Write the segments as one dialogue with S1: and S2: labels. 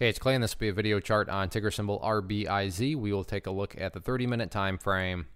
S1: Hey, it's Clay, and this will be a video chart on ticker symbol RBIZ. We will take a look at the 30-minute time frame.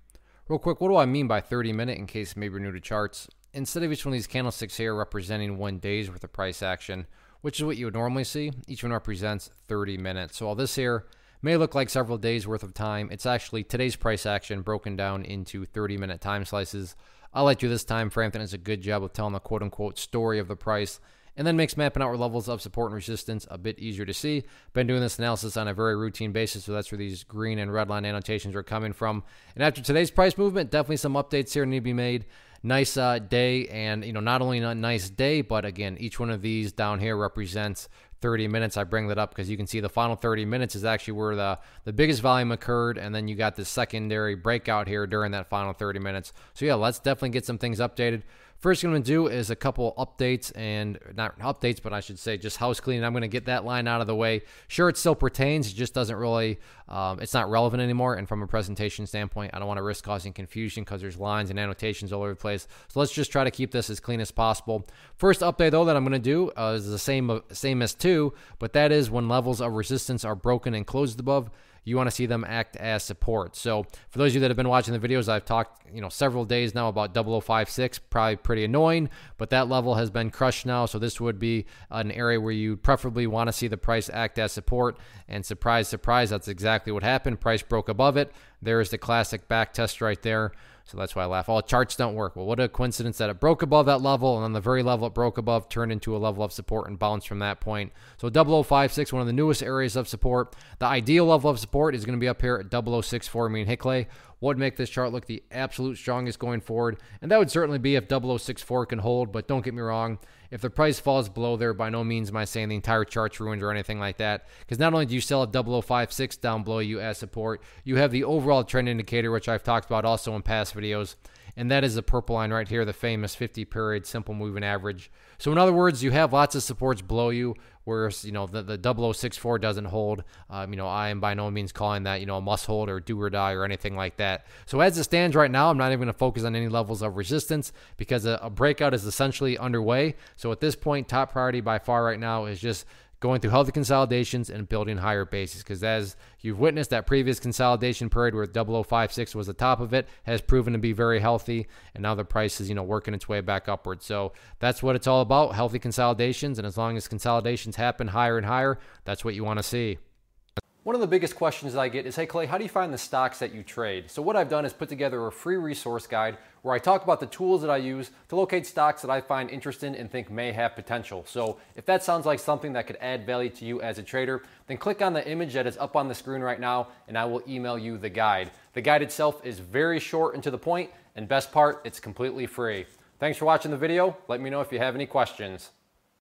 S1: Real quick, what do I mean by 30-minute in case maybe you're new to charts? Instead of each one of these candlesticks here representing 1 day's worth of price action, which is what you would normally see, each one represents 30 minutes. So all this here may look like several days worth of time. It's actually today's price action broken down into 30-minute time slices. I like to do this time frame. I think it's a good job of telling the quote-unquote story of the price, and then makes mapping out where levels of support and resistance a bit easier to see. Been doing this analysis on a very routine basis, so that's where these green and red line annotations are coming from. And after today's price movement, definitely some updates here need to be made. Nice day, and not only a nice day, but again, each one of these down here represents 30 minutes. I bring that up because you can see the final 30 minutes is actually where the biggest volume occurred, and then you got the secondary breakout here during that final 30 minutes. So yeah, let's definitely get some things updated. First thing I'm going to do is a couple updates, and not updates, but I should say just house cleaning. I'm going to get that line out of the way. Sure, it still pertains. It just doesn't really, it's not relevant anymore. And from a presentation standpoint, I don't want to risk causing confusion because there's lines and annotations all over the place. So let's just try to keep this as clean as possible. First update, though, that I'm going to do is the same as 2, but that is when levels of resistance are broken and closed above, you want to see them act as support. So for those of you that have been watching the videos, I've talked several days now about 0056, probably pretty annoying, but that level has been crushed now. So this would be an area where you preferably want to see the price act as support. And surprise, surprise, that's exactly what happened. Price broke above it. There's the classic back test right there. So that's why I laugh. All charts don't work. Well, what a coincidence that it broke above that level, and on the very level it broke above turned into a level of support and bounced from that point. So 0056, one of the newest areas of support. The ideal level of support is going to be up here at 0064, meaning Hickley. What would make this chart look the absolute strongest going forward? And that would certainly be if 0064 can hold, but don't get me wrong. If the price falls below there, by no means am I saying the entire chart's ruined or anything like that, because not only do you still have 0056 down below you as support, you have the overall trend indicator, which I've talked about also in past videos, and that is the purple line right here, the famous 50-period simple moving average. So in other words, you have lots of supports below you, whereas the 0064 doesn't hold. I am by no means calling that a must hold or do or die or anything like that. So as it stands right now, I'm not even going to focus on any levels of resistance because a breakout is essentially underway. So at this point, top priority by far right now is just going through healthy consolidations and building higher bases, because as you've witnessed, that previous consolidation period where 0056 was the top of it has proven to be very healthy, and now the price is working its way back upwards. So that's what it's all about, healthy consolidations, and as long as consolidations happen higher and higher, that's what you want to see. One of the biggest questions that I get is, hey Clay, how do you find the stocks that you trade? So what I've done is put together a free resource guide where I talk about the tools that I use to locate stocks that I find interesting and think may have potential. So if that sounds like something that could add value to you as a trader, then click on the image that is up on the screen right now and I will email you the guide. The guide itself is very short and to the point, and best part, it's completely free. Thanks for watching the video. Let me know if you have any questions.